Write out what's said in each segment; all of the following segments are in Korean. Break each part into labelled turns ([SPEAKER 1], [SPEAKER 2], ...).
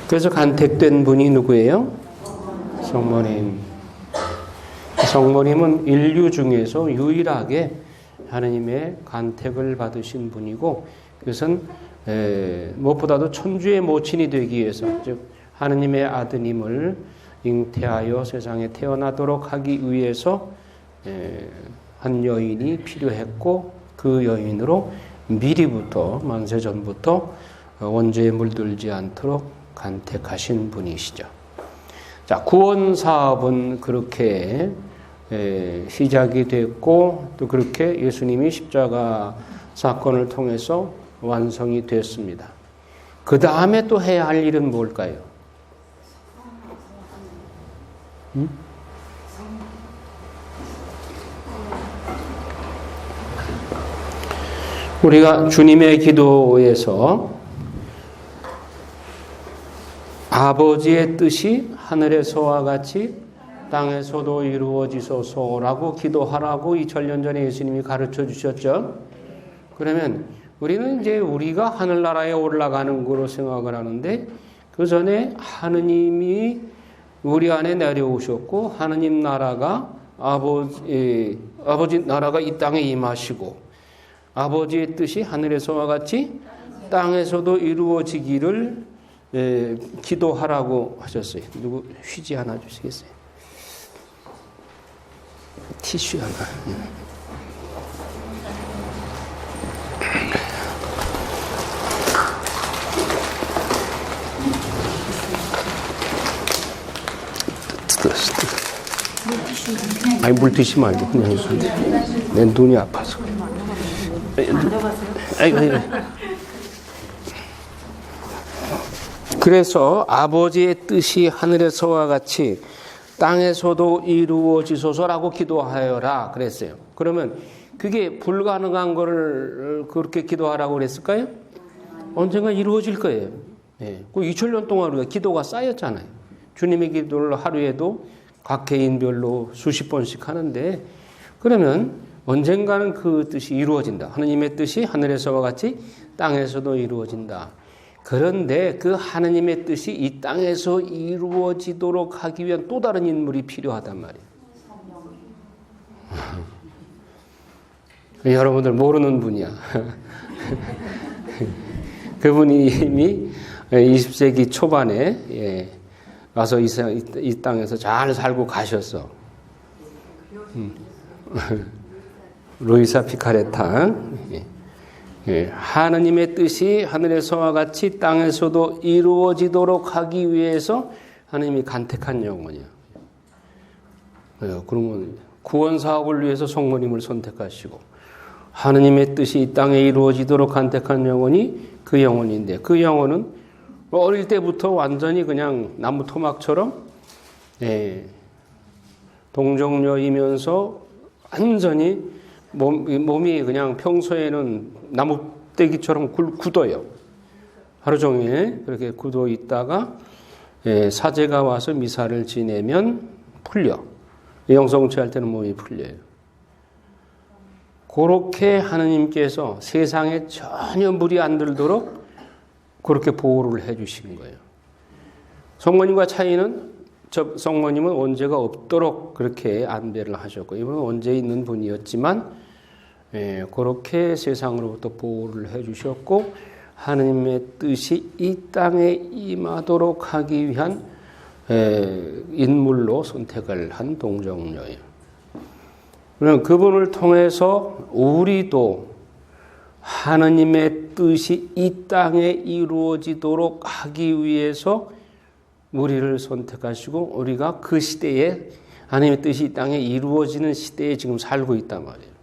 [SPEAKER 1] 그래서 간택된 분이 누구예요? 성모님. 성모님은 인류 중에서 유일하게 하느님의 간택을 받으신 분이고, 그것은 무엇보다도 천주의 모친이 되기 위해서, 즉 하느님의 아드님을 잉태하여 세상에 태어나도록 하기 위해서 한 여인이 필요했고, 그 여인으로 미리부터 만세 전부터 원죄에 물들지 않도록 간택하신 분이시죠. 자, 구원 사업은 그렇게 시작이 됐고, 또 그렇게 예수님이 십자가 사건을 통해서 완성이 됐습니다. 그 다음에 또 해야 할 일은 뭘까요? 우리가 주님의 기도에서 아버지의 뜻이 하늘에서와 같이 땅에서도 이루어지소서라고 기도하라고 2000년 전에 예수님이 가르쳐 주셨죠. 그러면 우리는 이제 우리가 하늘나라에 올라가는 거로 생각을 하는데, 그 전에 하느님이 우리 안에 내려오셨고, 하느님 나라가 아버지 나라가 이 땅에 임하시고, 아버지의 뜻이 하늘에서와 같이 땅에서도 이루어지기를 기도하라고 하셨어요. 누구 휴지 하나 주시겠어요? 티슈 하나. 아니, 물 드시지 말고 그냥 내 눈이 아파서. 그래서 아버지의 뜻이 하늘에서와 같이 땅에서도 이루어지소서라고 기도하여라 그랬어요. 그러면 그게 불가능한 거를 그렇게 기도하라고 그랬을까요? 언젠가 이루어질 거예요. 그 2000년 동안 우리가 기도가 쌓였잖아요. 주님의 기도를 하루에도 각 개인별로 수십 번씩 하는데, 그러면 언젠가는 그 뜻이 이루어진다. 하느님의 뜻이 하늘에서와 같이 땅에서도 이루어진다. 그런데 그 하느님의 뜻이 이 땅에서 이루어지도록 하기 위한 또 다른 인물이 필요하단 말이에요. 여러분들 모르는 분이야. 그분이 이미 20세기 초반에 와서 이 땅에서 잘 살고 가셨어. 루이사 피카레타. 하느님의 뜻이 하늘에서와 같이 땅에서도 이루어지도록 하기 위해서 하느님이 간택한 영혼이야. 그러면 구원 사업을 위해서 성모님을 선택하시고, 하느님의 뜻이 이 땅에 이루어지도록 간택한 영혼이 그 영혼인데, 그 영혼은 어릴 때부터 완전히 그냥 나무 토막처럼 동정녀이면서 완전히 몸이 그냥 평소에는 나무떼기처럼 굳어요. 하루 종일 그렇게 굳어 있다가 사제가 와서 미사를 지내면 풀려. 영성체할 때는 몸이 풀려요. 그렇게 하느님께서 세상에 전혀 물이 안 들도록 그렇게 보호를 해 주신 거예요. 성모님과 차이는, 성모님은 원죄가 없도록 그렇게 안배를 하셨고, 이분은 원죄 있는 분이었지만 그렇게 세상으로부터 보호를 해 주셨고, 하느님의 뜻이 이 땅에 임하도록 하기 위한 인물로 선택을 한 동정녀예요. 그럼 그분을 통해서 우리도 하느님의 뜻이 이 땅에 이루어지도록 하기 위해서 우리를 선택하시고, 우리가 그 시대에 하느님의 뜻이 이 땅에 이루어지는 시대에 지금 살고 있단 말이에요.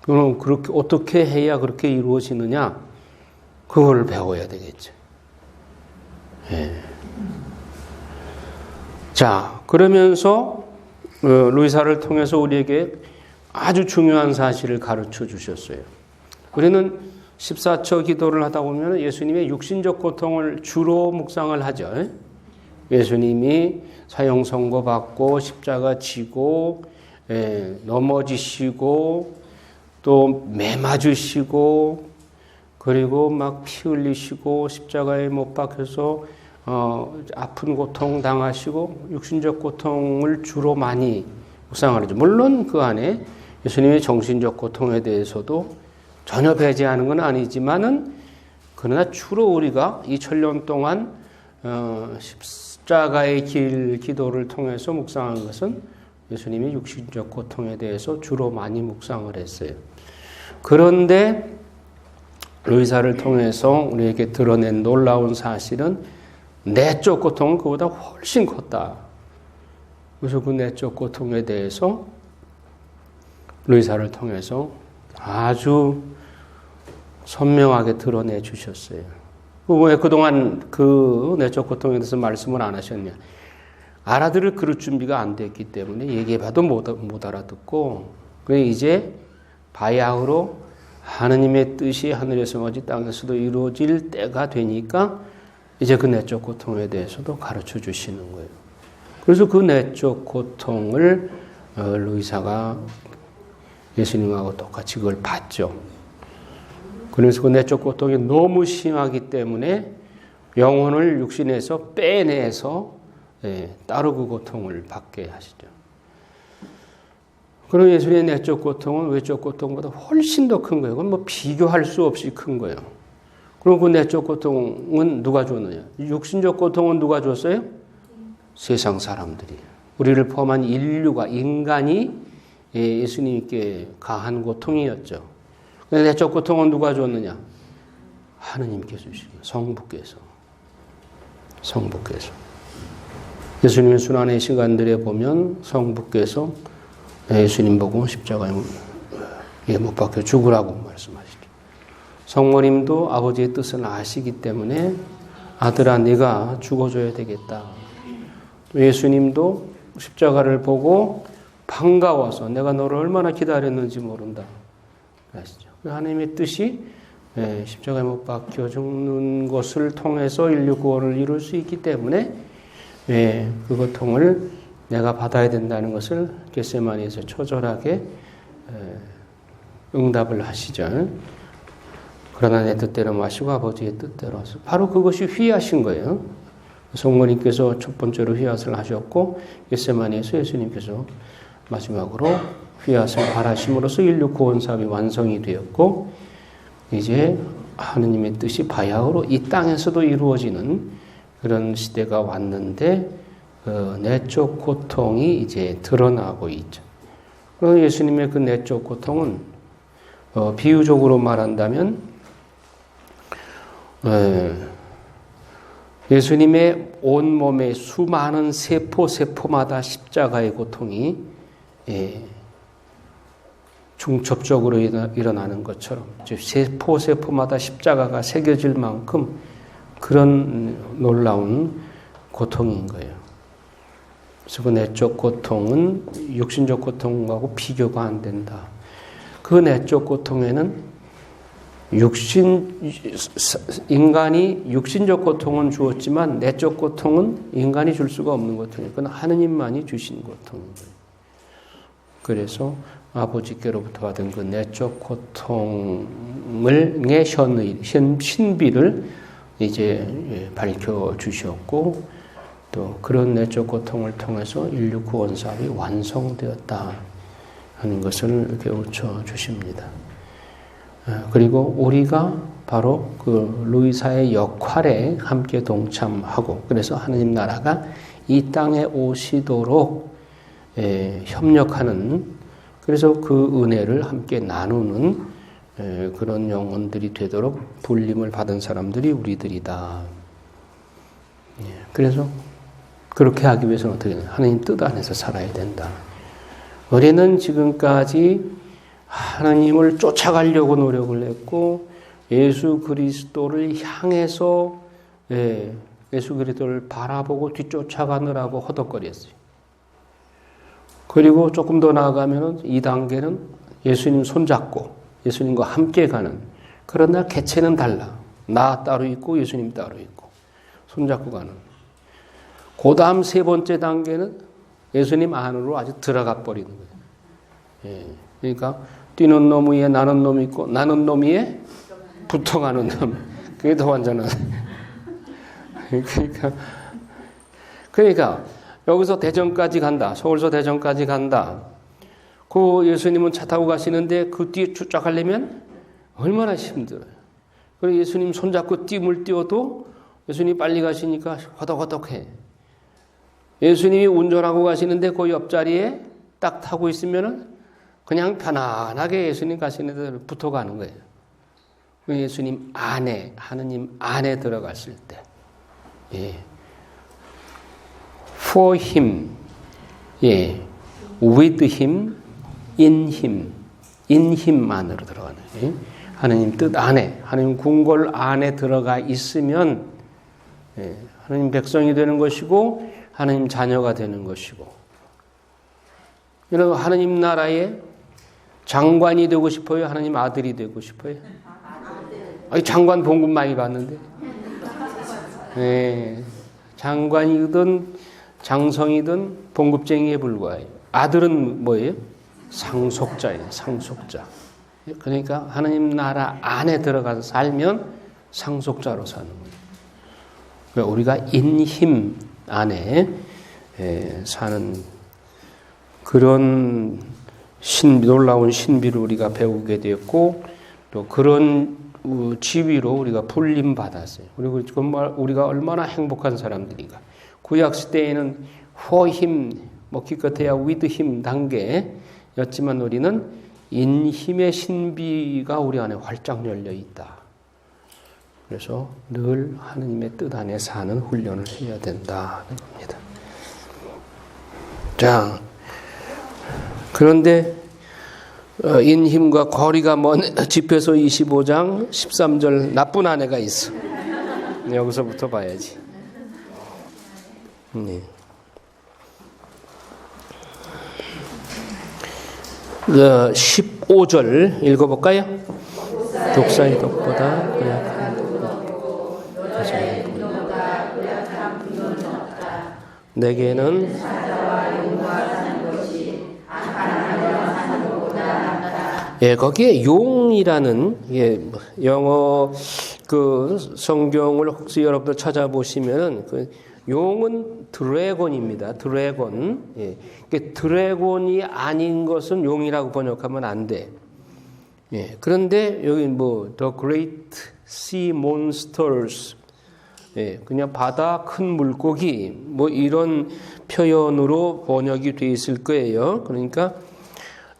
[SPEAKER 1] 그럼 그렇게 어떻게 해야 그렇게 이루어지느냐? 그걸 배워야 되겠죠. 자, 그러면서 루이사를 통해서 우리에게 아주 중요한 사실을 가르쳐 주셨어요. 우리는 14처 기도를 하다 보면 예수님의 육신적 고통을 주로 묵상을 하죠. 예수님이 사형 선고받고 십자가 지고 넘어지시고 또 매 맞으시고 그리고 막 피 흘리시고 십자가에 못 박혀서 아픈 고통 당하시고 육신적 고통을 주로 많이 묵상하죠. 물론 그 안에 예수님의 정신적 고통에 대해서도 전혀 배제하는 건 아니지만은 그러나 주로 우리가 2000년 동안 십자가의 길 기도를 통해서 묵상한 것은 예수님의 육신적 고통에 대해서 주로 많이 묵상을 했어요. 그런데 루이사를 통해서 우리에게 드러낸 놀라운 사실은 내적 고통은 그보다 훨씬 컸다. 그래서 그 내적 고통에 대해서 루이사를 통해서 아주 선명하게 드러내 주셨어요. 왜 그동안 그 내적 고통에 대해서 말씀을 안 하셨냐? 알아들을 그럴 준비가 안 됐기 때문에 얘기해봐도 못 알아듣고, 그래 이제 바야흐로 하느님의 뜻이 하늘에서 마치 땅에서도 이루어질 때가 되니까 이제 그 내적 고통에 대해서도 가르쳐 주시는 거예요. 그래서 그 내적 고통을 루이사가 예수님하고 똑같이 그걸 봤죠. 그래서 그 내적 고통이 너무 심하기 때문에 영혼을 육신에서 빼내서 따로 그 고통을 받게 하시죠. 그리고 예수님의 내적 고통은 외적 고통보다 훨씬 더 큰 거예요. 그건 뭐 비교할 수 없이 큰 거예요. 그리고 그 내적 고통은 누가 줬느냐? 육신적 고통은 누가 줬어요? 세상 사람들이. 우리를 포함한 인류가, 인간이 예수님께 가한 고통이었죠. 내적 고통은 누가 줬느냐? 하느님께서 주신 거예요. 성부께서. 예수님의 순환의 시간들에 보면 성부께서 예수님 보고 십자가에 못 박혀 죽으라고 말씀하시죠. 성모님도 아버지의 뜻을 아시기 때문에 아들아 네가 죽어줘야 되겠다. 예수님도 십자가를 보고 반가워서 내가 너를 얼마나 기다렸는지 모른다. 아시죠? 하나님의 뜻이 십자가에 못 박혀 죽는 것을 통해서 인류 구원을 이룰 수 있기 때문에 그 고통을 내가 받아야 된다는 것을 겟세마니에서 처절하게 응답을 하시죠. 그러나 내 뜻대로 마시고 아버지의 뜻대로 하소서. 바로 그것이 휘하신 거예요. 성모님께서 첫 번째로 휘하를 하셨고 겟세마니에서 예수님께서 마지막으로 휘하를 바라심으로써 인류 구원 사업이 완성이 되었고 이제 하느님의 뜻이 바야흐로 이 땅에서도 이루어지는 그런 시대가 왔는데 내적 고통이 이제 드러나고 있죠. 그리고 예수님의 그 내적 고통은 비유적으로 말한다면 예수님의 온몸의 수많은 세포마다 십자가의 고통이 중첩적으로 일어나는 것처럼 세포마다 십자가가 새겨질 만큼 그런 놀라운 고통인 거예요. 그래서 그 내적 고통은 육신적 고통하고 비교가 안 된다. 그 내적 고통에는 인간이 육신적 고통은 주었지만 내적 고통은 인간이 줄 수가 없는 고통이에요. 그건 하느님만이 주신 고통인 거예요. 그래서 아버지께로부터 받은 그 내적 고통의 신비를 이제 밝혀 주셨고 또 그런 내적 고통을 통해서 인류 구원 사업이 완성되었다 하는 것을 깨우쳐 주십니다. 그리고 우리가 바로 그 루이사의 역할에 함께 동참하고 그래서 하느님 나라가 이 땅에 오시도록 협력하는 그래서 그 은혜를 함께 나누는 그런 영혼들이 되도록 불림을 받은 사람들이 우리들이다. 그래서 그렇게 하기 위해서는 어떻게 되냐? 하나님 뜻 안에서 살아야 된다. 우리는 지금까지 하나님을 쫓아가려고 노력을 했고 예수 그리스도를 향해서 예수 그리스도를 바라보고 뒤쫓아가느라고 허덕거렸어요. 그리고 조금 더 나아가면 2단계는 예수님 손잡고 예수님과 함께 가는 그러나 개체는 달라. 나 따로 있고 예수님 따로 있고 손잡고 가는 그 다음 세 번째 단계는 예수님 안으로 아주 들어가 버리는 거예요. 그러니까 뛰는 놈 위에 나는 놈 있고 나는 놈 위에 붙어가는 놈. 그게 더 완전한. 그러니까 여기서 대전까지 간다. 서울서 대전까지 간다. 그 예수님은 차 타고 가시는데 그 뒤에 쫓아가려면 얼마나 힘들어요. 그리고 예수님 손잡고 띠물 띄워도 예수님이 빨리 가시니까 허덕허덕해. 예수님이 운전하고 가시는데 그 옆자리에 딱 타고 있으면은 그냥 편안하게 예수님 가시는 데로 붙어가는 거예요. 예수님 안에, 하느님 안에 들어갔을 때. 예. For him, 예. with him, in him 안으로 들어가는 거예요. 하느님 뜻 안에, 하느님 궁궐 안에 들어가 있으면 예. 하느님 백성이 되는 것이고 하느님 자녀가 되는 것이고 여러분 하느님 나라의 장관이 되고 싶어요? 하느님 아들이 되고 싶어요? 아니, 장관 봉급 많이 받는데 네. 장관이든 장성이든 봉급쟁이에 불과해요. 아들은 뭐예요? 상속자예요. 상속자. 그러니까 하느님 나라 안에 들어가서 살면 상속자로 사는 거예요. 그러니까 우리가 인힘 안에 사는 그런 놀라운 신비를 우리가 배우게 되었고 또 그런 지위로 우리가 불림 받았어요. 그리고 정말 우리가 얼마나 행복한 사람들인가. 구약 시대에는 for him, 뭐 기껏해야 with him 단계였지만 우리는 in him의 신비가 우리 안에 활짝 열려 있다. 그래서 늘 하느님의 뜻 안에 사는 훈련을 해야 된다는 겁니다. 자, 그런데 인힘과 거리가 먼 집회서 25장 13절 나쁜 아내가 있어. 여기서부터 봐야지. 네. 15절 읽어볼까요? 독사의 독보다 고약한 내게는 예, 거기에 용이라는 영어 그 성경을 혹시 여러분들 찾아보시면은 그 용은 드래곤입니다. 드래곤. 예. 드래곤이 아닌 것은 용이라고 번역하면 안 돼. 예. 그런데 여기 뭐 The Great Sea Monsters, 예. 그냥 바다 큰 물고기 뭐 이런 표현으로 번역이 돼 있을 거예요. 그러니까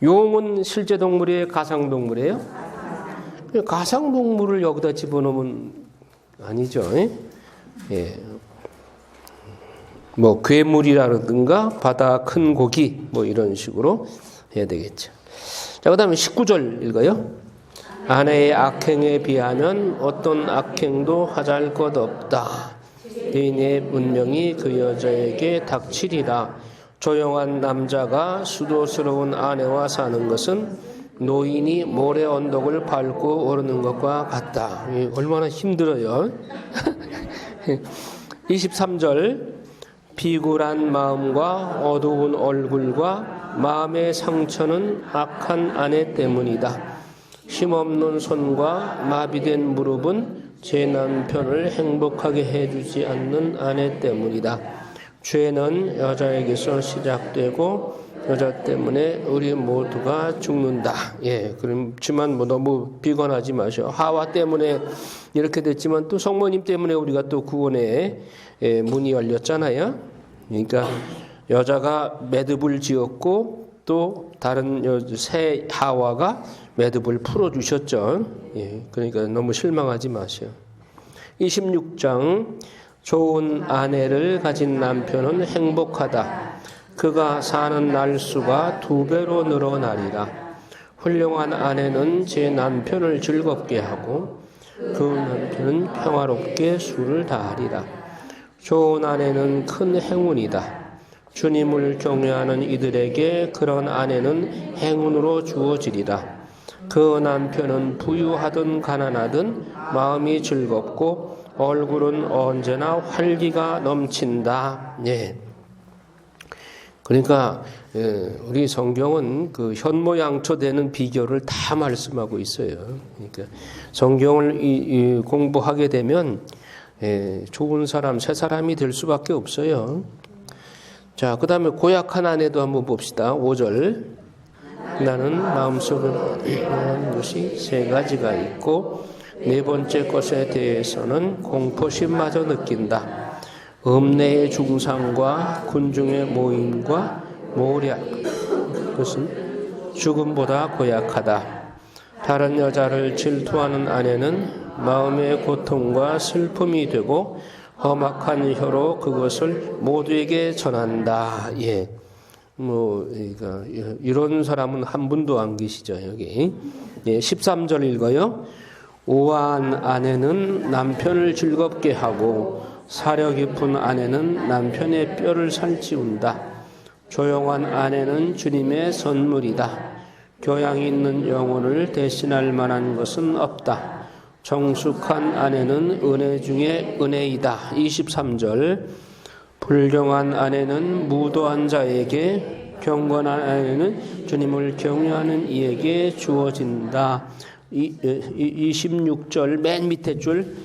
[SPEAKER 1] 용은 실제 동물이에요? 가상 동물이에요? 가상 동물을 여기다 집어넣으면 아니죠. 예. 예. 뭐 괴물이라든가 바다 큰 고기 뭐 이런 식으로 해야 되겠죠. 자, 그다음에 19절 읽어요. 아내의 악행에 비하면 어떤 악행도 하잘 것 없다. 대인의 문명이 그 여자에게 닥치리라. 조용한 남자가 수도스러운 아내와 사는 것은 노인이 모래 언덕을 밟고 오르는 것과 같다. 얼마나 힘들어요. 23절 비굴한 마음과 어두운 얼굴과 마음의 상처는 악한 아내 때문이다. 힘없는 손과 마비된 무릎은 제 남편을 행복하게 해주지 않는 아내 때문이다. 죄는 여자에게서 시작되고 여자 때문에 우리 모두가 죽는다. 예, 그렇지만 뭐 너무 비관하지 마셔. 하와 때문에 이렇게 됐지만 또 성모님 때문에 우리가 또 구원의 문이 열렸잖아요. 그러니까 여자가 매듭을 지었고 또 다른 새 하와가 매듭을 풀어주셨죠. 예, 그러니까 너무 실망하지 마세요. 26장 좋은 아내를 가진 남편은 행복하다. 그가 사는 날수가 2배로 늘어나리라. 훌륭한 아내는 제 남편을 즐겁게 하고 그 남편은 평화롭게 수를 다하리라. 좋은 아내는 큰 행운이다. 주님을 경외하는 이들에게 그런 아내는 행운으로 주어지리라. 그 남편은 부유하든 가난하든 마음이 즐겁고 얼굴은 언제나 활기가 넘친다. 예. 그러니까 우리 성경은 그 현모양처되는 비결을 다 말씀하고 있어요. 그러니까 성경을 공부하게 되면 좋은 사람, 새 사람이 될 수밖에 없어요. 자, 그 다음에 고약한 아내도 한번 봅시다. 5절. 나는 마음속으로 하는 것이 세 가지가 있고 네 번째 것에 대해서는 공포심마저 느낀다. 음내의 중상과 군중의 모임과 모략, 그것은 죽음보다 고약하다. 다른 여자를 질투하는 아내는 마음의 고통과 슬픔이 되고 험악한 혀로 그것을 모두에게 전한다. 예, 그러니까 이런 사람은 한 분도 안 계시죠 여기. 예, 13절 읽어요. 우아한 아내는 남편을 즐겁게 하고 사려 깊은 아내는 남편의 뼈를 살찌운다. 조용한 아내는 주님의 선물이다. 교양 있는 영혼을 대신할 만한 것은 없다. 정숙한 아내는 은혜 중에 은혜이다. 23절. 불경한 아내는 무도한 자에게, 경건한 아내는 주님을 경외하는 이에게 주어진다. 26절 맨 밑에 줄.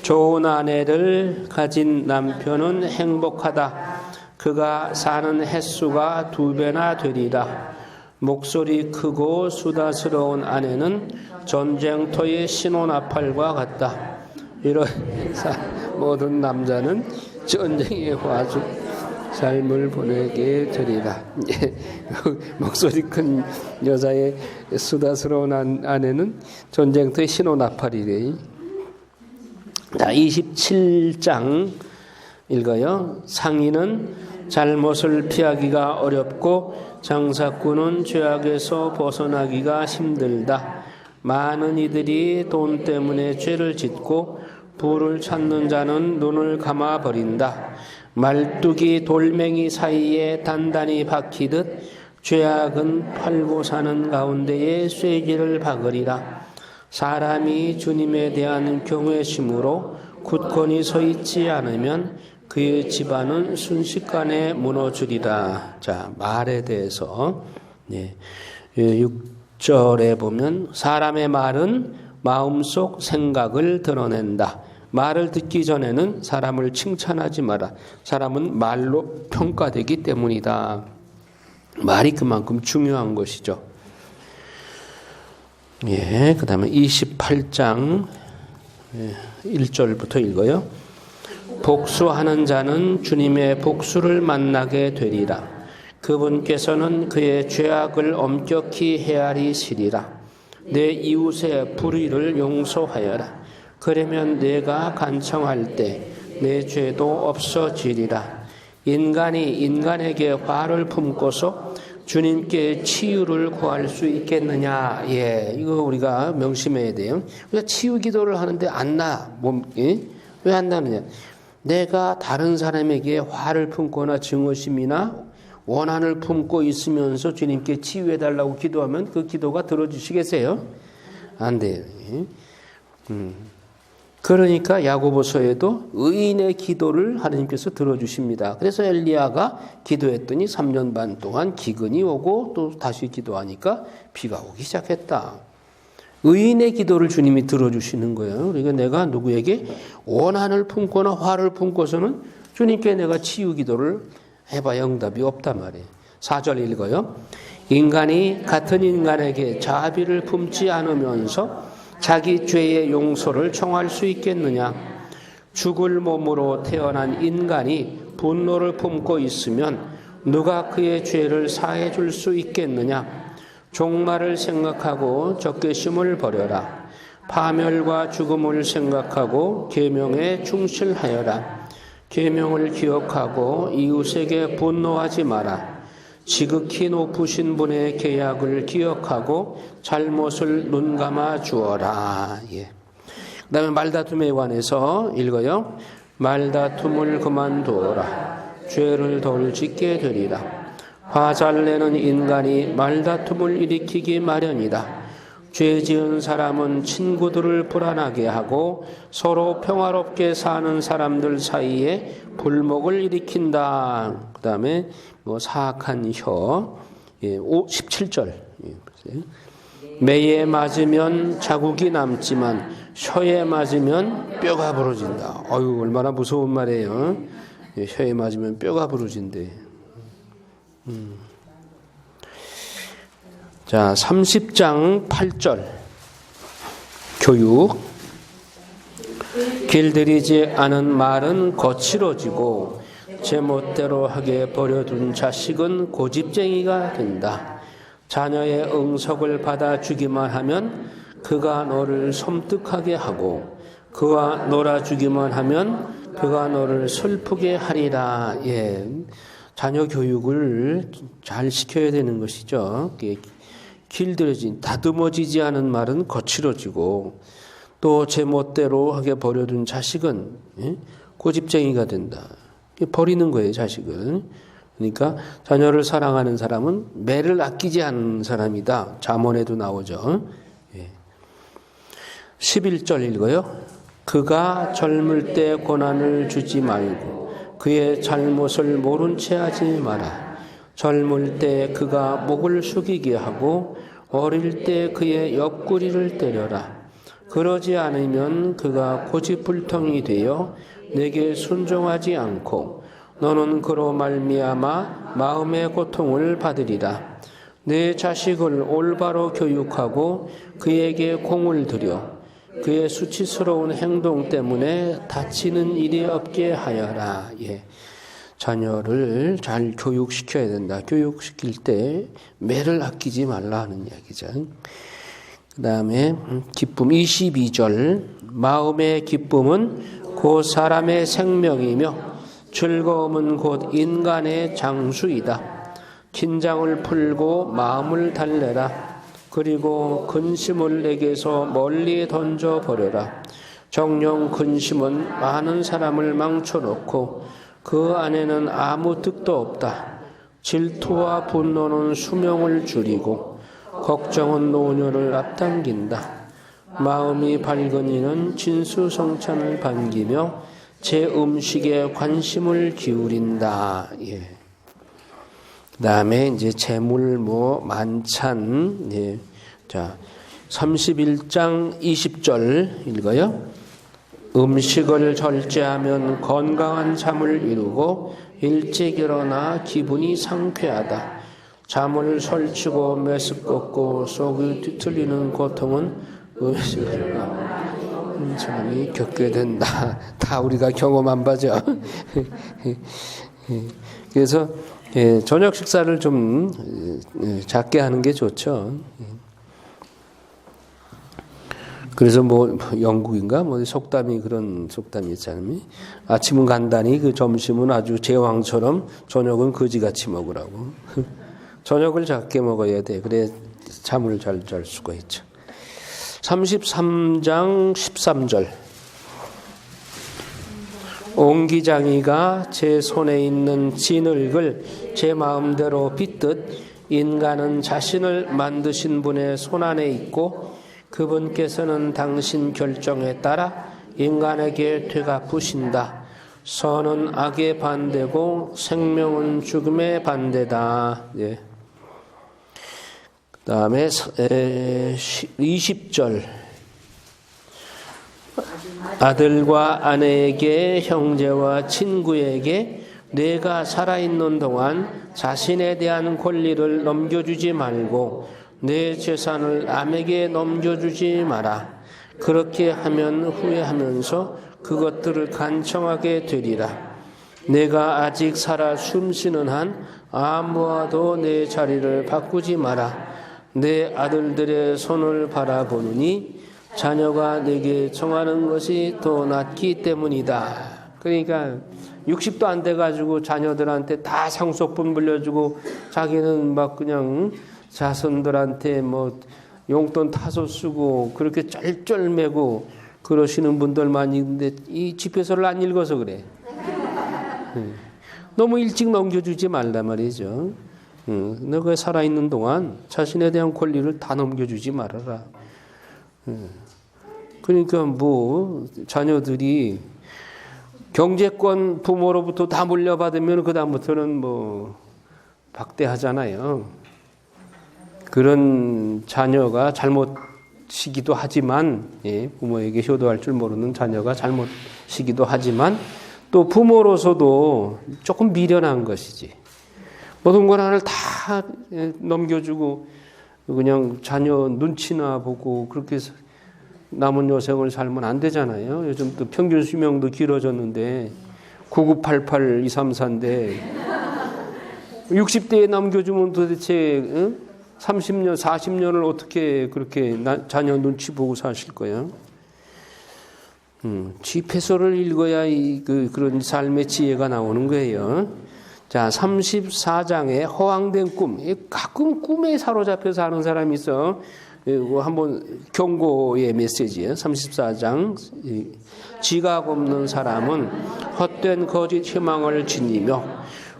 [SPEAKER 1] 좋은 아내를 가진 남편은 행복하다. 그가 사는 횟수가 2배나 되리라. 목소리 크고 수다스러운 아내는 전쟁터의 신호나팔과 같다. 이런 모든 남자는 전쟁의 화수 삶을 보내게 되리라. 목소리 큰 여자의 수다스러운 아내는 전쟁터의 신호나팔이래. 자, 27장 읽어요. 상인은 잘못을 피하기가 어렵고 장사꾼은 죄악에서 벗어나기가 힘들다. 많은 이들이 돈 때문에 죄를 짓고 부를 찾는 자는 눈을 감아버린다. 말뚝이 돌멩이 사이에 단단히 박히듯 죄악은 팔고 사는 가운데에 쐐기를 박으리라. 사람이 주님에 대한 경외심으로 굳건히 서 있지 않으면 그의 집안은 순식간에 무너지리라. 자, 말에 대해서 6절에 보면 사람의 말은 마음속 생각을 드러낸다. 말을 듣기 전에는 사람을 칭찬하지 마라. 사람은 말로 평가되기 때문이다. 말이 그만큼 중요한 것이죠. 예, 그 다음에 28장 1절부터 읽어요. 복수하는 자는 주님의 복수를 만나게 되리라. 그분께서는 그의 죄악을 엄격히 헤아리시리라. 내 이웃의 불의를 용서하여라. 그러면 내가 간청할 때 내 죄도 없어지리라. 인간이 인간에게 화를 품고서 주님께 치유를 구할 수 있겠느냐? 예, 이거 우리가 명심해야 돼요. 우리가 치유 기도를 하는데 안 나. 왜 안 나느냐? 내가 다른 사람에게 화를 품거나 증오심이나 원한을 품고 있으면서 주님께 치유해달라고 기도하면 그 기도가 들어주시겠어요? 안 돼요. 그러니까 야고보서에도 의인의 기도를 하나님께서 들어주십니다. 그래서 엘리야가 기도했더니 3년 반 동안 기근이 오고 또 다시 기도하니까 비가 오기 시작했다. 의인의 기도를 주님이 들어주시는 거예요. 그러니까 내가 누구에게 원한을 품거나 화를 품고서는 주님께 내가 치유 기도를 해봐야 응답이 없단 말이에요. 4절 읽어요. 인간이 같은 인간에게 자비를 품지 않으면서 자기 죄의 용서를 청할 수 있겠느냐? 죽을 몸으로 태어난 인간이 분노를 품고 있으면 누가 그의 죄를 사해 줄 수 있겠느냐? 종말을 생각하고 적개심을 버려라. 파멸과 죽음을 생각하고 계명에 충실하여라. 계명을 기억하고 이웃에게 분노하지 마라. 지극히 높으신 분의 계약을 기억하고 잘못을 눈감아 주어라. 예. 그 다음에 말다툼에 관해서 읽어요. 말다툼을 그만두어라. 죄를 덜 짓게 되리라. 화 잘 내는 인간이 말다툼을 일으키기 마련이다. 죄 지은 사람은 친구들을 불안하게 하고 서로 평화롭게 사는 사람들 사이에 불목을 일으킨다. 그 다음에 뭐 사악한 혀. 17절. 매에 맞으면 자국이 남지만 혀에 맞으면 뼈가 부러진다. 어휴, 얼마나 무서운 말이에요. 혀에 맞으면 뼈가 부러진대. 자, 30장 8절. 교육. 길들이지 않은 말은 거칠어지고 제멋대로 하게 버려둔 자식은 고집쟁이가 된다. 자녀의 응석을 받아주기만 하면 그가 너를 섬뜩하게 하고 그와 놀아주기만 하면 그가 너를 슬프게 하리라. 예, 자녀 교육을 잘 시켜야 되는 것이죠. 길들여진 다듬어지지 않은 말은 거칠어지고 또 제멋대로 하게 버려둔 자식은 고집쟁이가 된다. 버리는 거예요, 자식은. 그러니까 자녀를 사랑하는 사람은 매를 아끼지 않는 사람이다. 잠언에도 나오죠. 11절 읽어요. 그가 젊을 때 고난을 주지 말고 그의 잘못을 모른 채 하지 마라. 젊을 때 그가 목을 숙이게 하고 어릴 때 그의 옆구리를 때려라. 그러지 않으면 그가 고집불통이 되어 내게 순종하지 않고 너는 그로 말미암아 마음의 고통을 받으리라. 내 자식을 올바로 교육하고 그에게 공을 들여 그의 수치스러운 행동 때문에 다치는 일이 없게 하여라. 예. 자녀를 잘 교육시켜야 된다. 교육시킬 때 매를 아끼지 말라 하는 이야기죠. 그 다음에 기쁨 22절. 마음의 기쁨은 곧 사람의 생명이며 즐거움은 곧 인간의 장수이다. 긴장을 풀고 마음을 달래라. 그리고 근심을 내게서 멀리 던져버려라. 정령 근심은 많은 사람을 망쳐놓고 그 안에는 아무 뜻도 없다. 질투와 분노는 수명을 줄이고 걱정은 노년을 앞당긴다. 마음이 밝은 이는 진수성찬을 반기며 제 음식에 관심을 기울인다. 예. 그 다음에 이제 재물 만찬. 예. 자, 31장 20절 읽어요. 음식을 절제하면 건강한 잠을 이루고 일찍 일어나 기분이 상쾌하다. 잠을 설치고 메스껍고 속이 뒤틀리는 고통은 음식을 사람이 겪게 된다. 다 우리가 경험한 바죠. 그래서 저녁 식사를 좀 작게 하는 게 좋죠. 그래서 영국인가 속담이 그런 속담이 있잖아요. 아침은 간단히 그 점심은 아주 제왕처럼 저녁은 거지같이 먹으라고. 저녁을 작게 먹어야 돼. 그래 잠을 잘 잘 수가 있죠. 33장 13절. 옹기장이가 제 손에 있는 진흙을 제 마음대로 빚듯 인간은 자신을 만드신 분의 손 안에 있고 그분께서는 당신 결정에 따라 인간에게 되갚으신다. 선은 악의 반대고 생명은 죽음의 반대다. 예. 그 다음에 20절. 아들과 아내에게 형제와 친구에게 내가 살아있는 동안 자신에 대한 권리를 넘겨주지 말고 내 재산을 남에게 넘겨주지 마라. 그렇게 하면 후회하면서 그것들을 간청하게 되리라. 내가 아직 살아 숨쉬는 한 아무와도 내 자리를 바꾸지 마라. 내 아들들의 손을 바라보느니 자녀가 내게 청하는 것이 더 낫기 때문이다. 그러니까 60도 안 돼가지고 자녀들한테 다 상속분 물려주고 자기는 막 그냥 자손들한테 용돈 타서 쓰고 그렇게 쩔쩔매고 그러시는 분들 많이 있는데 이 집회서를 안 읽어서 그래. 너무 일찍 넘겨주지 말란 말이죠. 너가 살아있는 동안 자신에 대한 권리를 다 넘겨주지 말아라. 그러니까 뭐 자녀들이 경제권 부모로부터 다 물려받으면 그 다음부터는 뭐 박대하잖아요. 그런 자녀가 잘못이기도 하지만, 부모에게 효도할 줄 모르는 자녀가 잘못이기도 하지만 또 부모로서도 조금 미련한 것이지. 모든 걸 하나를 다 넘겨주고 그냥 자녀 눈치나 보고 그렇게 남은 여생을 살면 안 되잖아요. 요즘 또 평균 수명도 길어졌는데 9988 234인데 60대에 남겨주면 도대체 30년, 40년을 어떻게 그렇게 자녀 눈치 보고 사실 거예요? 지폐서를 읽어야 그런 삶의 지혜가 나오는 거예요. 자, 34장에 허황된 꿈. 가끔 꿈에 사로잡혀 사는 사람이 있어. 한번 경고의 메시지예요. 34장. 지각 없는 사람은 헛된 거짓 희망을 지니며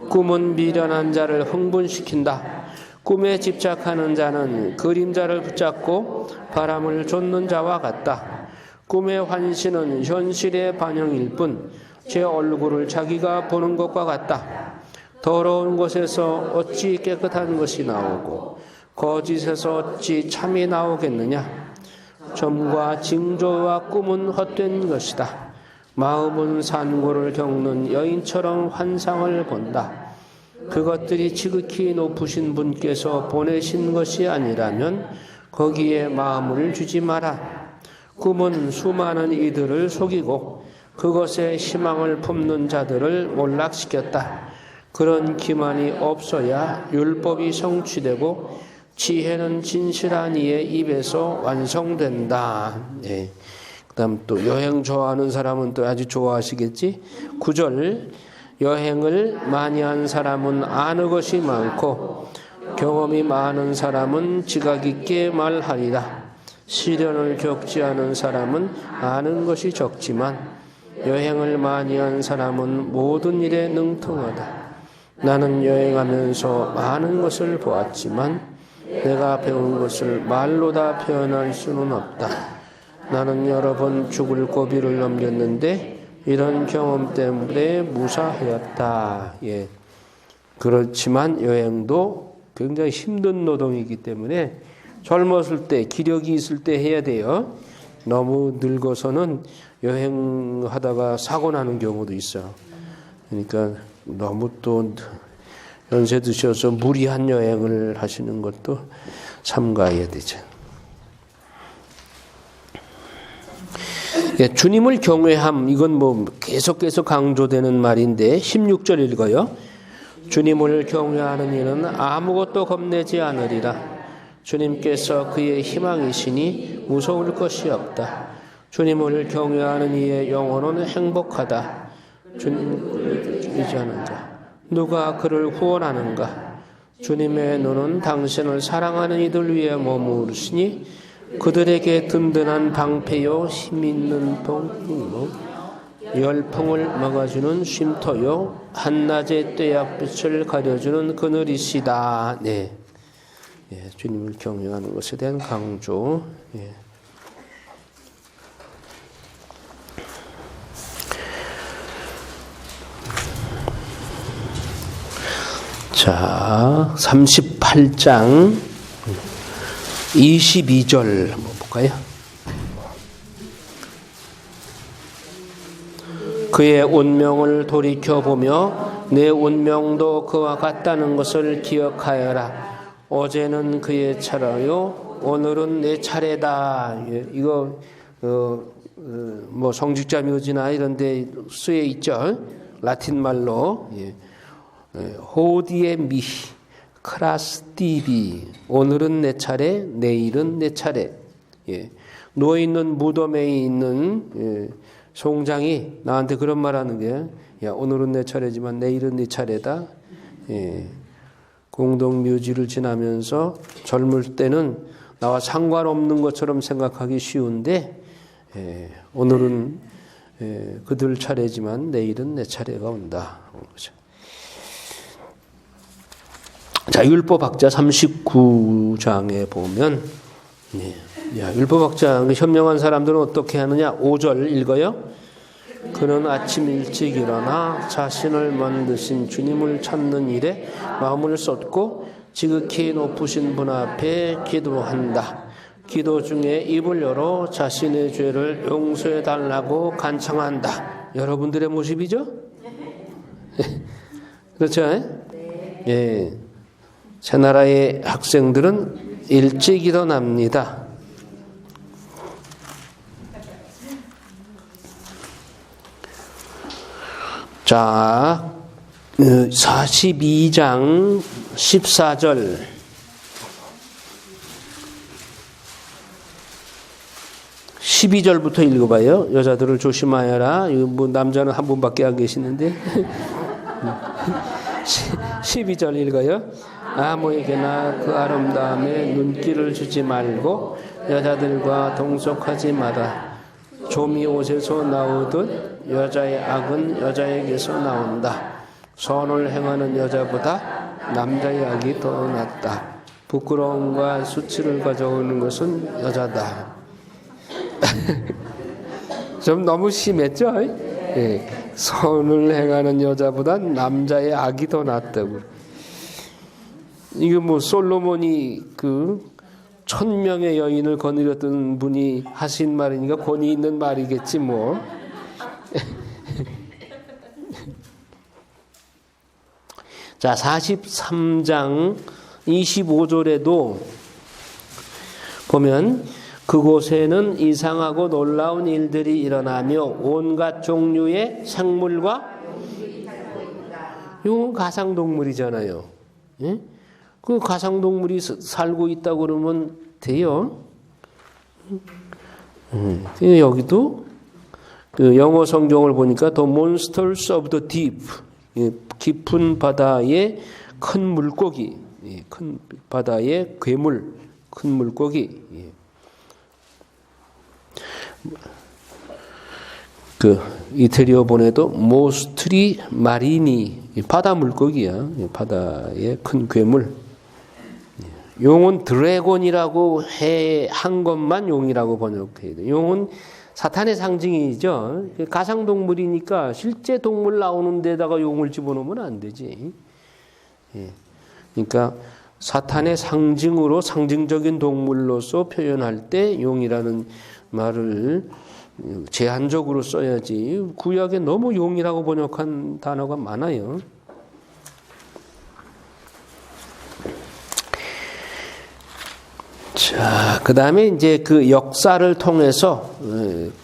[SPEAKER 1] 꿈은 미련한 자를 흥분시킨다. 꿈에 집착하는 자는 그림자를 붙잡고 바람을 쫓는 자와 같다. 꿈의 환시는 현실의 반영일 뿐 제 얼굴을 자기가 보는 것과 같다. 더러운 곳에서 어찌 깨끗한 것이 나오고 거짓에서 어찌 참이 나오겠느냐. 점과 징조와 꿈은 헛된 것이다. 마음은 산고를 겪는 여인처럼 환상을 본다. 그것들이 지극히 높으신 분께서 보내신 것이 아니라면 거기에 마음을 주지 마라. 꿈은 수많은 이들을 속이고 그것에 희망을 품는 자들을 몰락시켰다. 그런 기만이 없어야 율법이 성취되고 지혜는 진실한 이의 입에서 완성된다. 네. 그다음 또 여행 좋아하는 사람은 또 아주 좋아하시겠지. 9절 여행을 많이 한 사람은 아는 것이 많고 경험이 많은 사람은 지각 있게 말하리라. 시련을 겪지 않은 사람은 아는 것이 적지만 여행을 많이 한 사람은 모든 일에 능통하다. 나는 여행하면서 많은 것을 보았지만 내가 배운 것을 말로 다 표현할 수는 없다. 나는 여러 번 죽을 고비를 넘겼는데 이런 경험 때문에 무사하였다. 예. 그렇지만 여행도 굉장히 힘든 노동이기 때문에 젊었을 때, 기력이 있을 때 해야 돼요. 너무 늙어서는 여행하다가 사고 나는 경우도 있어요. 그러니까 너무 또 연세 드셔서 무리한 여행을 하시는 것도 삼가해야 되죠. 예, 주님을 경외함, 이건 뭐 계속 강조되는 말인데 16절 읽어요. 주님을 경외하는 이는 아무것도 겁내지 않으리라. 주님께서 그의 희망이시니 무서울 것이 없다. 주님을 경외하는 이의 영혼은 행복하다. 주님을 의지하는 자, 누가 그를 후원하는가? 주님의 눈은 당신을 사랑하는 이들 위에 머무르시니 그들에게 든든한 방패요 힘있는 봉이요 열풍을 막아주는 쉼터요 한낮의 떼약빛을 가려주는 그늘이시다. 네. 예, 주님을 경외하는 것에 대한 강조. 예. 자, 38장 22절 한번 볼까요? 그의 운명을 돌이켜보며 내 운명도 그와 같다는 것을 기억하여라. 어제는 그의 차례요, 오늘은 내 차례다. 이거 뭐 성직자 묘지나 이런 데 쓰여 있죠. 라틴 말로. 호디에 미히 크라스티비, 오늘은 내 차례, 내일은 내 차례. 누워있는 무덤에 있는 송장이 나한테 그런 말 하는 게, 야, 오늘은 내 차례지만 내일은 네 차례다. 공동묘지를 지나면서 젊을 때는 나와 상관없는 것처럼 생각하기 쉬운데, 오늘은 그들 차례지만 내일은 내 차례가 온다. 자, 율법학자 39장에 보면 야, 율법학자 현명한 사람들은 어떻게 하느냐? 5절 읽어요. 그는 아침 일찍 일어나 자신을 만드신 주님을 찾는 일에 마음을 쏟고 지극히 높으신 분 앞에 기도한다. 기도 중에 입을 열어 자신의 죄를 용서해 달라고 간청한다. 여러분들의 모습이죠? 그렇죠? 예. 제 나라의 학생들은 일찍 일어납니다. 자, 42장 14절. (12절부터) 읽어봐요. 여자들을 조심하여라. 뭐 남자는 한 분밖에 안 계시는데 12절 읽어요. 아무에게나 그 아름다움에 눈길을 주지 말고 여자들과 동석하지 마라. 좀이 옷에서 나오듯 여자의 악은 여자에게서 나온다. 선을 행하는 여자보다 남자의 악이 더 낫다. 부끄러움과 수치를 가져오는 것은 여자다. 좀 너무 심했죠? 예. 선을 행하는 여자보다 남자의 악이 더 낫다고. 이거 뭐 솔로몬이 그 1000명의 여인을 거느렸던 분이 하신 말이니까 권위 있는 말이겠지 뭐. 자, 43장 25절에도 보면 그곳에는 이상하고 놀라운 일들이 일어나며 온갖 종류의 생물과 이건 가상동물이잖아요. 예? 그 가상동물이 살고 있다고 그러면 돼요. 여기도 그 영어 성경을 보니까 The monsters of the deep, 깊은 바다의 큰 물고기, 큰 바다의 괴물, 큰 물고기. 그 이태리어 보내도 모스트리 마리니, 바다 물고기야. 바다의 큰 괴물. 용은 드래곤이라고 한 것만 용이라고 번역해야 돼. 용은 사탄의 상징이죠. 가상동물이니까 실제 동물 나오는 데다가 용을 집어넣으면 안 되지. 그러니까 사탄의 상징으로 상징적인 동물로서 표현할 때 용이라는 말을 제한적으로 써야지. 구약에 너무 용이라고 번역한 단어가 많아요. 자, 그 다음에 이제 그 역사를 통해서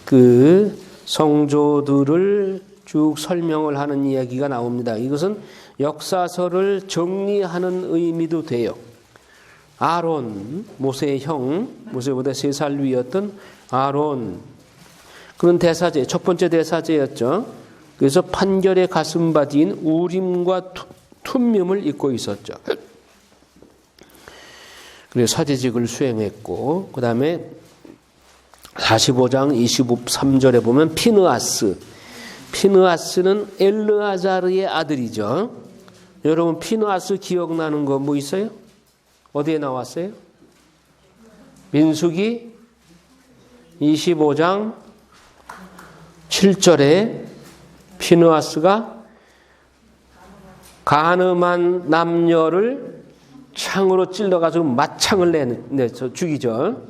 [SPEAKER 1] 그 성조들을 쭉 설명을 하는 이야기가 나옵니다. 이것은 역사서를 정리하는 의미도 돼요. 아론, 모세의 형, 모세보다 3살 위였던 아론, 그런 대사제, 첫 번째 대사제였죠. 그래서 판결의 가슴바디인 우림과 툼밈을 입고 있었죠. 그래서 사제직을 수행했고, 그 다음에 45장 23절에 보면 피느하스는 엘르아자르의 아들이죠. 여러분 피느하스 기억나는 거 뭐 있어요? 어디에 나왔어요? 민수기 25장 7절에 피느하스가 간음한 남녀를 창으로 찔러가지고 맞창을 내서 죽이죠.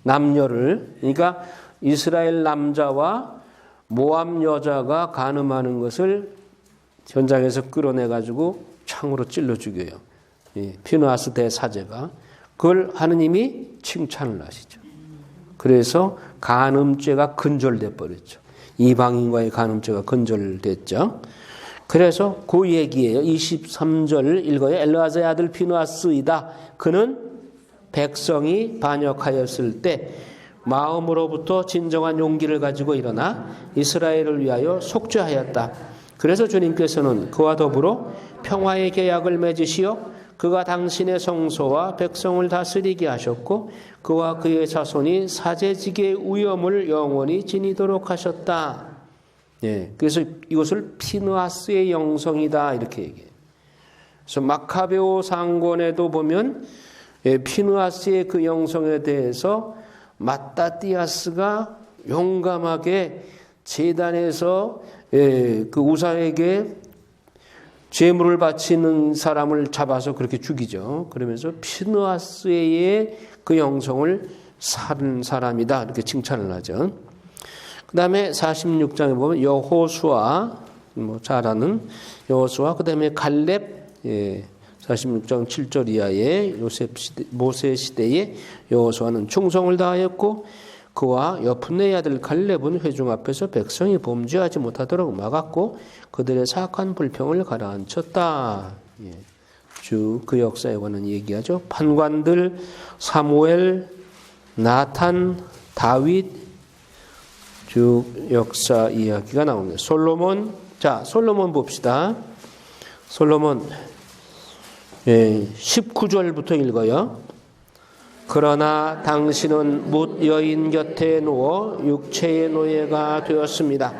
[SPEAKER 1] 남녀를. 그러니까 이스라엘 남자와 모압 여자가 간음하는 것을 현장에서 끌어내가지고 창으로 찔러 죽여요. 피느하스 대사제가. 그걸 하느님이 칭찬을 하시죠. 그래서 간음죄가 근절돼 버렸죠. 이방인과의 간음죄가 근절됐죠. 그래서 그 얘기예요. 23절 읽어요. 엘르아자의 아들 피느하스이다. 그는 백성이 반역하였을 때 마음으로부터 진정한 용기를 가지고 일어나 이스라엘을 위하여 속죄하였다. 그래서 주님께서는 그와 더불어 평화의 계약을 맺으시어 그가 당신의 성소와 백성을 다스리게 하셨고 그와 그의 자손이 사제직의 위엄을 영원히 지니도록 하셨다. 그래서 이것을 피느하스의 영성이다 이렇게 얘기해요. 그래서 마카베오 상권에도 보면 피느하스의 그 영성에 대해서 마따띠아스가 용감하게 제단에서 그 우상에게 제물을 바치는 사람을 잡아서 그렇게 죽이죠. 그러면서 피느하스의 그 영성을 살은 사람이다 이렇게 칭찬을 하죠. 그 다음에 46장에 보면 여호수아, 잘 아는 여호수아, 그 다음에 갈렙, 46장 7절 이하의 모세 시대의 여호수아는 충성을 다하였고 그와 여푼네의 아들 갈렙은 회중 앞에서 백성이 범죄하지 못하도록 막았고 그들의 사악한 불평을 가라앉혔다. 쭉 그 역사에 관한 얘기하죠. 판관들 사무엘, 나탄, 다윗 쭉 역사 이야기가 나옵니다. 솔로몬, 자 솔로몬 봅시다. 솔로몬 19절부터 읽어요. 그러나 당신은 뭇 여인 곁에 누워 육체의 노예가 되었습니다.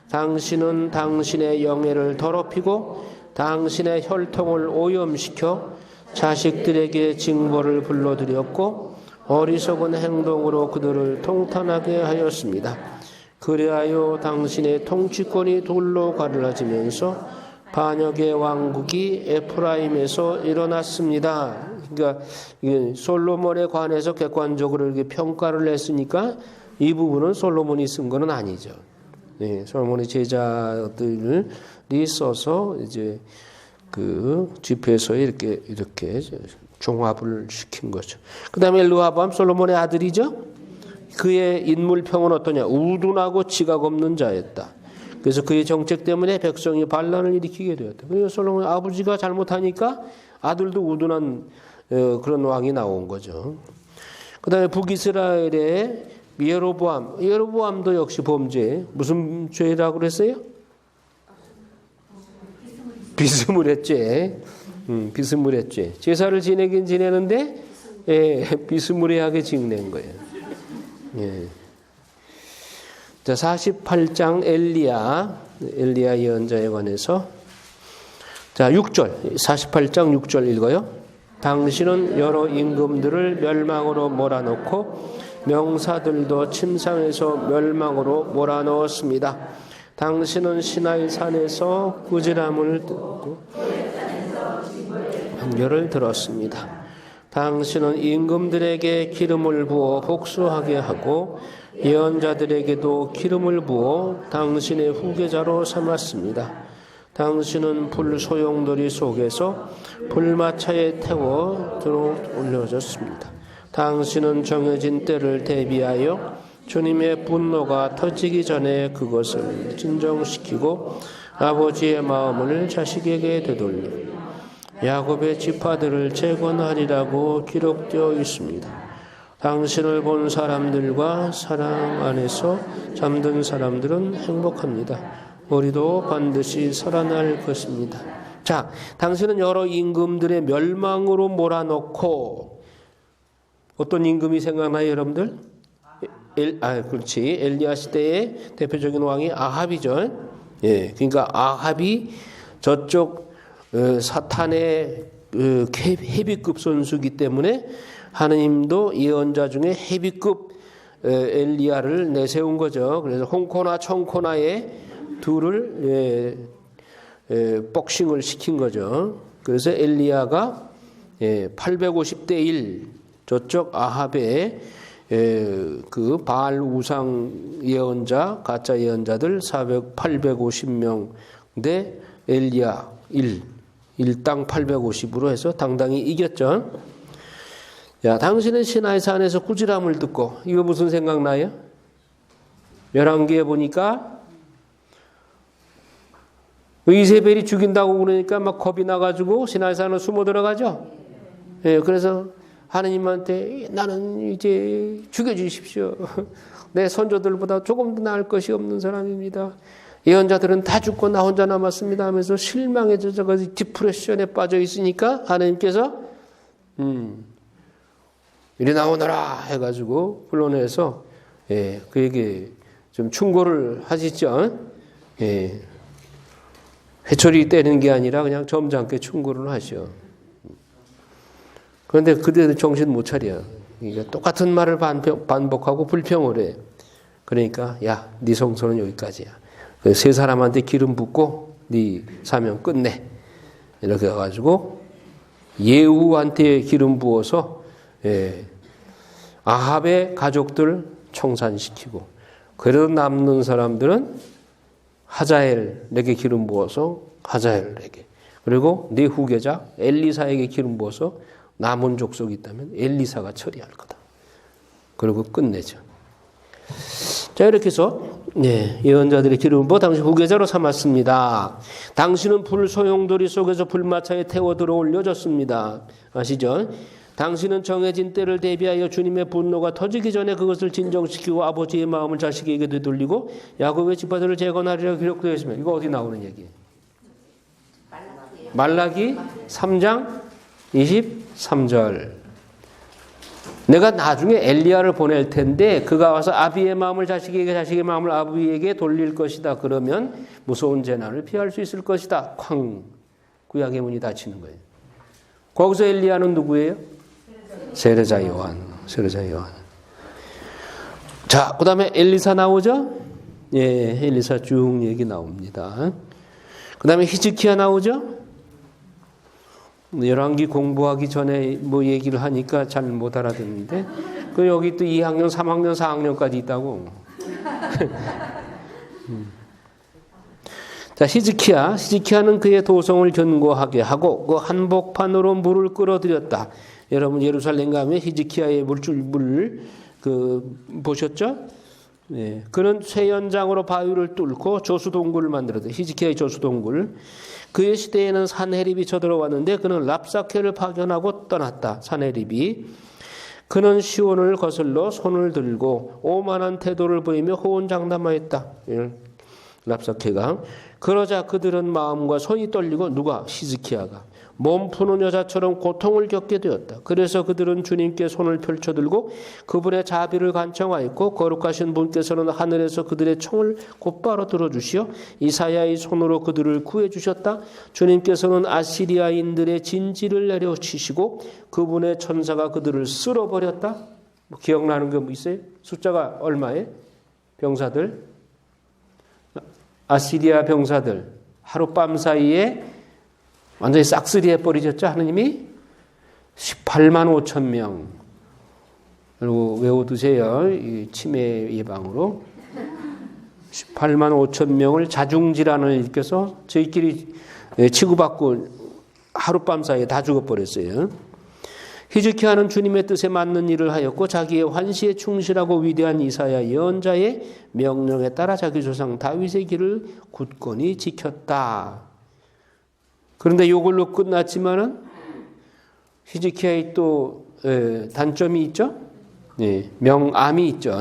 [SPEAKER 1] 당신은 당신의 영예를 더럽히고 당신의 혈통을 오염시켜 자식들에게 징벌을 불러들였고 어리석은 행동으로 그들을 통탄하게 하였습니다. 그리하여 당신의 통치권이 돌로 가르러지면서 반역의 왕국이 에프라임에서 일어났습니다. 그러니까 솔로몬에 관해서 객관적으로 이렇게 평가를 했으니까 이 부분은 솔로몬이 쓴 거는 아니죠. 솔로몬의 제자들이 써서 이제 그 집회소에 이렇게 종합을 시킨 거죠. 그다음에 르호보암 솔로몬의 아들이죠. 그의 인물평은 어떠냐? 우둔하고 지각 없는 자였다. 그래서 그의 정책 때문에 백성이 반란을 일으키게 되었다. 그래서 솔로몬 아버지가 잘못하니까 아들도 우둔한 그런 왕이 나온 거죠. 그 다음에 북이스라엘의 예로보암도 역시 범죄. 무슨 죄라고 그랬어요? 비스무리죄. 비스무리죄. 제사를 지내긴 지내는데 비스무리하게 지낸 거예요. 자, 48장 엘리야 예언자에 관해서 자 6절 48장 6절 읽어요. 당신은 여러 임금들을 멸망으로 몰아넣고 명사들도 침상에서 멸망으로 몰아넣었습니다. 당신은 시나이 산에서 꾸지람을 듣고 판결을 들었습니다. 당신은 임금들에게 기름을 부어 복수하게 하고 예언자들에게도 기름을 부어 당신의 후계자로 삼았습니다. 당신은 불소용돌이 속에서 불마차에 태워 들어 올려졌습니다. 당신은 정해진 때를 대비하여 주님의 분노가 터지기 전에 그것을 진정시키고 아버지의 마음을 자식에게 되돌려 야곱의 지파들을 재건하리라고 기록되어 있습니다. 당신을 본 사람들과 사랑 안에서 잠든 사람들은 행복합니다. 우리도 반드시 살아날 것입니다. 자, 당신은 여러 임금들의 멸망으로 몰아넣고 어떤 임금이 생각나요, 여러분들? 그렇지. 엘리야 시대의 대표적인 왕이 아합이죠. 그러니까 아합이 저쪽 사탄의 헤비급 선수기 때문에 하느님도 예언자 중에 헤비급 엘리야를 내세운 거죠. 그래서 홍코나 청코나의 둘을 복싱을 시킨 거죠. 그래서 엘리야가 850대 1 저쪽 아합의 그 바알 우상 예언자 가짜 예언자들 850명 대 엘리야 1당 850으로 해서 당당히 이겼죠. 야, 당신은 시나이 산에서 꾸지람을 듣고 이거 무슨 생각나요? 열왕기에 보니까 이세벨이 죽인다고 그러니까 막 겁이 나가지고 시나이 산으로 숨어 들어가죠. 그래서 하느님한테 나는 이제 죽여주십시오. 내 선조들보다 조금 더 나을 것이 없는 사람입니다. 예언자들은 다 죽고 나 혼자 남았습니다 하면서 실망해져서 디프레션에 빠져 있으니까 하느님께서 이리 나오너라 해가지고 불러내서 그에게 좀 충고를 하시죠. 회초리 떼는 게 아니라 그냥 점잖게 충고를 하셔. 그런데 그대로 정신 못 차려. 그러니까 똑같은 말을 반복하고 불평을 해. 그러니까 야, 네 성소는 여기까지야. 세 사람한테 기름 붓고 네 사명 끝내. 이렇게 해가지고 예후한테 기름 부어서 아합의 가족들 청산시키고, 그래도 남는 사람들은 하자엘에게 기름 부어서 하자엘에게, 그리고 네 후계자 엘리사에게 기름 부어서 남은 족속이 있다면 엘리사가 처리할 거다. 그리고 끝내죠. 자, 이렇게 해서 예언자들의 기름을 부어 당시 후계자로 삼았습니다. 당신은 불 소용돌이 속에서 불마차에 태워 들어 올려졌습니다. 아시죠? 당신은 정해진 때를 대비하여 주님의 분노가 터지기 전에 그것을 진정시키고 아버지의 마음을 자식에게 되돌리고 야곱의 지파들을 재건하리라 기록되어 있습니다. 이거 어디 나오는 얘기예요? 말라기 3장 23절. 내가 나중에 엘리야를 보낼 텐데 그가 와서 아비의 마음을 자식에게, 자식의 마음을 아비에게 돌릴 것이다. 그러면 무서운 재난을 피할 수 있을 것이다. 쾅, 구약의 문이 닫히는 거예요. 거기서 엘리야는 누구예요? 세례자 요한. 세례자 요한. 자, 그 다음에 엘리사 나오죠? 예, 엘리사 쭉 얘기 나옵니다. 그 다음에 히즈키야 나오죠? 열왕기 공부하기 전에 뭐 얘기를 하니까 잘 못 알아듣는데, 그 여기 또 2학년, 3학년, 4학년까지 있다고. 자, 히즈키야는 그의 도성을 견고하게 하고 그 한복판으로 물을 끌어들였다. 여러분 예루살렘 가면 히즈키야의 물을 보셨죠? 네. 그는 쇠연장으로 바위를 뚫고 조수동굴을 만들었다. 히즈키야의 조수동굴. 그의 시대에는 산헤립이 쳐들어왔는데 그는 랍사케를 파견하고 떠났다. 산헤립이. 그는 시온을 거슬러 손을 들고 오만한 태도를 보이며 호언장담하였다. 랍사케가. 그러자 그들은 마음과 손이 떨리고, 누가? 히즈키야가. 몸 푸는 여자처럼 고통을 겪게 되었다. 그래서 그들은 주님께 손을 펼쳐들고 그분의 자비를 간청하였고, 거룩하신 분께서는 하늘에서 그들의 청을 곧바로 들어주시어 이사야의 손으로 그들을 구해주셨다. 주님께서는 아시리아인들의 진지를 내려치시고 그분의 천사가 그들을 쓸어버렸다. 뭐 기억나는 게 뭐 있어요? 숫자가 얼마에? 병사들? 아시리아 병사들 하룻밤 사이에 완전히 싹쓸이 해버리셨죠, 하느님이? 18만 5천 명. 그리고 외워두세요. 이 치매 예방으로. 18만 5천 명을 자중질환을 일으켜서 저희끼리 치고받고 하룻밤 사이에 다 죽어버렸어요. 히즈키야는 주님의 뜻에 맞는 일을 하였고 자기의 환시에 충실하고 위대한 이사야 예언자의 명령에 따라 자기 조상 다윗의 길을 굳건히 지켰다. 그런데 이걸로 끝났지만은 히즈키야의 또 단점이 있죠. 명암이 있죠.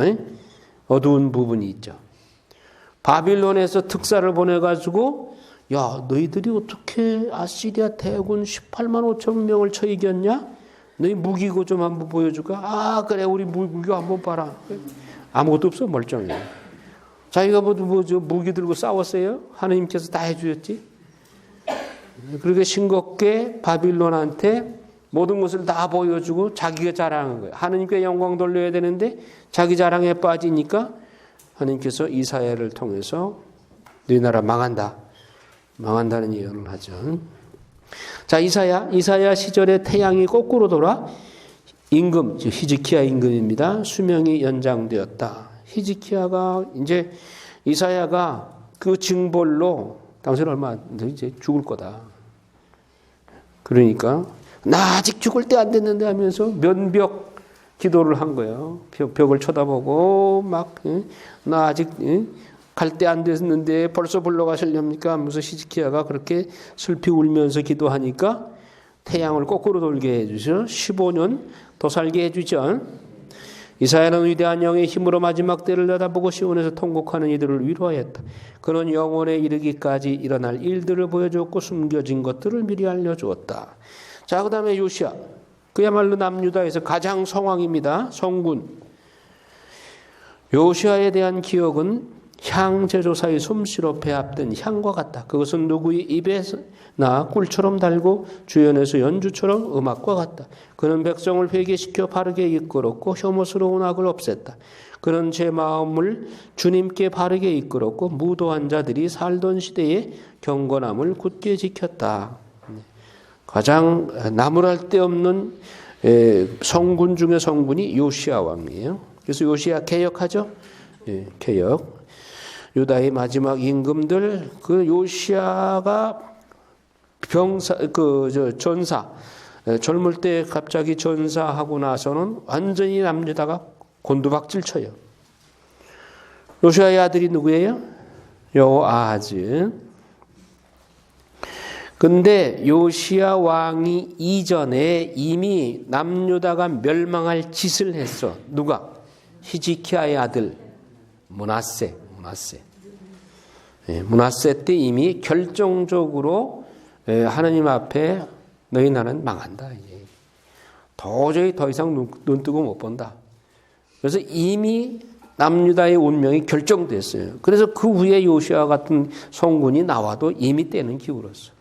[SPEAKER 1] 어두운 부분이 있죠. 바빌론에서 특사를 보내가지고 야, 너희들이 어떻게 아시리아 대군 18만 5천 명을 쳐 이겼냐? 너희 무기고 좀 한번 보여줄까? 아, 그래, 우리 무기고 한번 봐라. 아무것도 없어, 멀쩡해. 자기가 무기 들고 싸웠어요? 하느님께서 다 해주셨지. 그렇게 싱겁게 바빌론한테 모든 것을 다 보여주고 자기가 자랑한 거예요. 하느님께 영광 돌려야 되는데 자기 자랑에 빠지니까 하느님께서 이사야를 통해서 너희 나라 망한다. 망한다는 예언을 하죠. 자, 이사야 시절에 태양이 거꾸로 돌아 임금, 히즈키야 임금입니다. 수명이 연장되었다. 히즈키야가 이제 이사야가 그 징벌로 당신 얼마 안 돼 이제 죽을 거다. 그러니까 나 아직 죽을 때 안 됐는데 하면서 면벽 기도를 한 거예요. 벽을 쳐다보고 막 나 아직 갈 때 안 됐는데 벌써 불러가시렵니까 하면서 히즈키야가 그렇게 슬피 울면서 기도하니까 태양을 거꾸로 돌게 해주죠. 15년 더 살게 해주죠. 이사야는 위대한 영의 힘으로 마지막 때를 내다보고 시온에서 통곡하는 이들을 위로하였다. 그는 영원에 이르기까지 일어날 일들을 보여주었고 숨겨진 것들을 미리 알려주었다. 자, 그 다음에 요시야. 그야말로 남유다에서 가장 성왕입니다. 성군. 요시야에 대한 기억은 향 제조사의 솜씨로 배합된 향과 같다. 그것은 누구의 입에나 꿀처럼 달고 주연에서 연주처럼 음악과 같다. 그는 백성을 회개시켜 바르게 이끌었고 혐오스러운 악을 없앴다. 그는 제 마음을 주님께 바르게 이끌었고 무도한 자들이 살던 시대에 경건함을 굳게 지켰다. 가장 나무랄 데 없는 성군 중의 성군이 요시야 왕이에요. 그래서 요시야 개혁하죠. 개혁. 유다의 마지막 임금들 그 요시야가 전사 젊을 때 갑자기 전사하고 나서는 완전히 남유다가 곤두박질 쳐요. 요시야의 아들이 누구예요? 여호아하즈. 근데 요시야 왕이 이전에 이미 남유다가 멸망할 짓을 했어. 누가? 히지키야의 아들 므낫세. 므낫세 때 이미 결정적으로 하나님 앞에 너희 나라는 망한다. 도저히 더 이상 눈 뜨고 못 본다. 그래서 이미 남유다의 운명이 결정됐어요. 그래서 그 후에 요시야 같은 성군이 나와도 이미 때는 기울었어.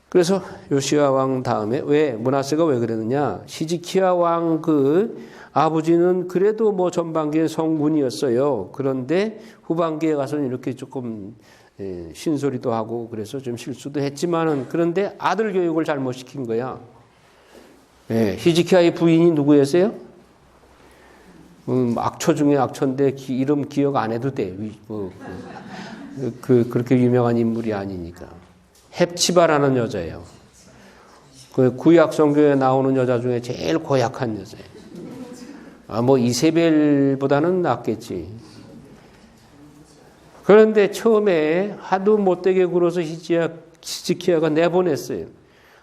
[SPEAKER 1] 그래서 요시야 왕 다음에 므낫세가 왜 그랬느냐? 히지키야 왕 그 아버지는 그래도 뭐 전반기에 성군이었어요. 그런데 후반기에 가서는 이렇게 조금 신소리도 하고 그래서 좀 실수도 했지만은 그런데 아들 교육을 잘못 시킨 거야. 히지키야의 부인이 누구였어요? 악처 중에 악처인데 이름 기억 안 해도 돼. 그렇게 유명한 인물이 아니니까. 헵치바라는 여자예요. 그 구약 성경에 나오는 여자 중에 제일 고약한 여자예요. 뭐 이세벨보다는 낫겠지. 그런데 처음에 하도 못되게 굴어서 히지키야가 내보냈어요.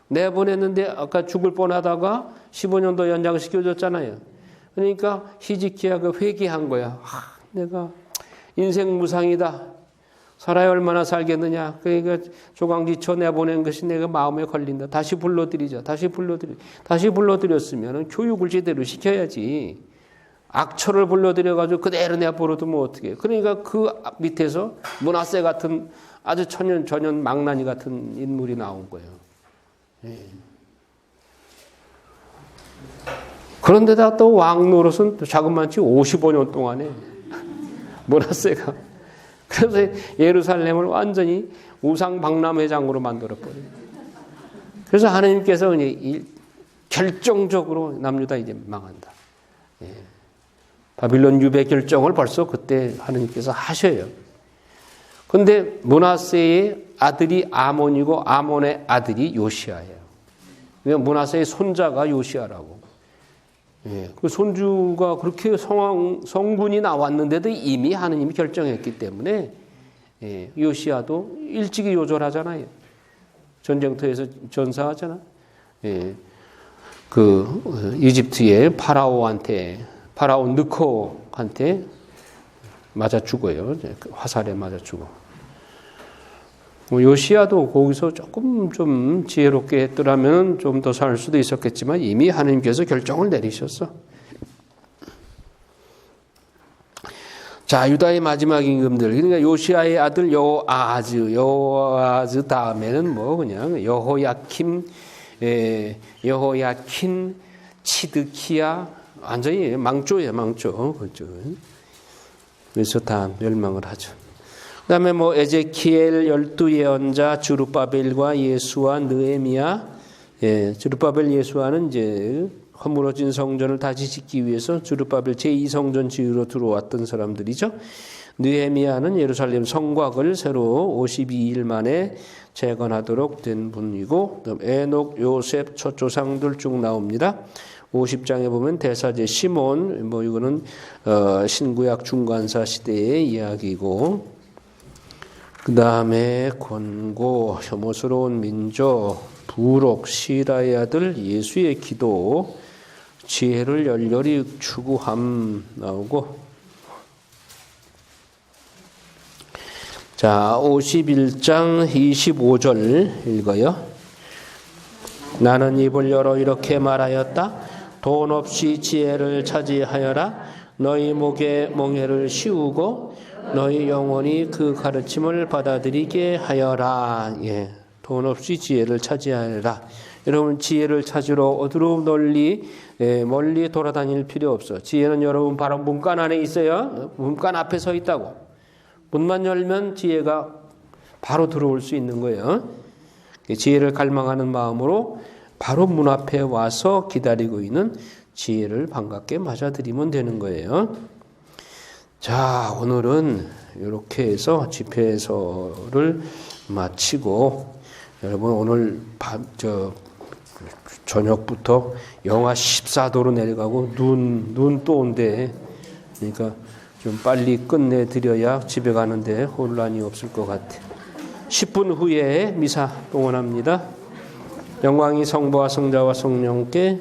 [SPEAKER 1] 내보냈는데 아까 죽을 뻔하다가 15년 더 연장시켜줬잖아요. 그러니까 히지키야가 회개한 거야. 내가 인생 무상이다. 살아야 얼마나 살겠느냐. 그러니까 조강지쳐 내보낸 것이 내가 마음에 걸린다. 다시 불러들이자. 다시 불러들였으면 교육을 제대로 시켜야지. 악처를 불러들여가지고 그대로 내버려두면 어떻게. 그러니까 그 밑에서 므낫세 같은 아주 전년 망나니 같은 인물이 나온 거예요. 그런데다 또 왕 노릇은 자그마치 55년 동안에 므낫세가 그래서 예루살렘을 완전히 우상박람회장으로 만들어버려요. 그래서 하나님께서 결정적으로 남유다 이제 망한다. 바빌론 유배 결정을 벌써 그때 하나님께서 하셔요. 그런데 므낫세의 아들이 아몬이고 아몬의 아들이 요시야예요. 므낫세의 손자가 요시야라고. 그 손주가 그렇게 성군이 나왔는데도 이미 하느님이 결정했기 때문에 요시야도 일찍이 요절하잖아요. 전쟁터에서 전사하잖아. 그 이집트의 파라오 느코한테 맞아 죽어요. 화살에 맞아 죽어. 요시야도 거기서 조금 좀 지혜롭게 했더라면 좀 더 살 수도 있었겠지만 이미 하나님께서 결정을 내리셨어. 자, 유다의 마지막 임금들. 그러니까 요시야의 아들 여호아즈 다음에는 뭐 그냥 여호야킨, 치드키야, 완전히 망조예요, 망조. 그래서 다 멸망을 하죠. 그 다음에 뭐 에제키엘 12예언자 주룹바벨과 예수와 느헤미야. 주룹바벨 예수와는 이제 허물어진 성전을 다시 짓기 위해서 주룹바벨 제2성전 지으러 들어왔던 사람들이죠. 느헤미야는 예루살렘 성곽을 새로 52일 만에 재건하도록 된 분이고, 에녹, 요셉, 첫 조상들 쭉 나옵니다. 50장에 보면 대사제 시몬, 뭐 이거는 신구약 중간사 시대의 이야기고, 그 다음에 권고, 혐오스러운 민족, 부록, 시라의 아들 예수의 기도, 지혜를 열렬히 추구함 나오고, 자 51장 25절 읽어요. 나는 입을 열어 이렇게 말하였다. 돈 없이 지혜를 차지하여라. 너희 목에 멍에를 씌우고 너희 영혼이 그 가르침을 받아들이게 하여라. 예, 돈 없이 지혜를 차지하여라. 여러분 지혜를 찾으러 어디로 멀리 돌아다닐 필요 없어. 지혜는 여러분 바로 문간 안에 있어요. 문간 앞에 서 있다고. 문만 열면 지혜가 바로 들어올 수 있는 거예요. 지혜를 갈망하는 마음으로 바로 문 앞에 와서 기다리고 있는 지혜를 반갑게 맞아들이면 되는 거예요. 자, 오늘은 이렇게 해서 집회서를 마치고 여러분 오늘 저녁부터 영하 14도로 내려가고 눈 또 온대. 그러니까 좀 빨리 끝내드려야 집에 가는데 혼란이 없을 것 같아. 10분 후에 미사 동원합니다. 영광이 성부와 성자와 성령께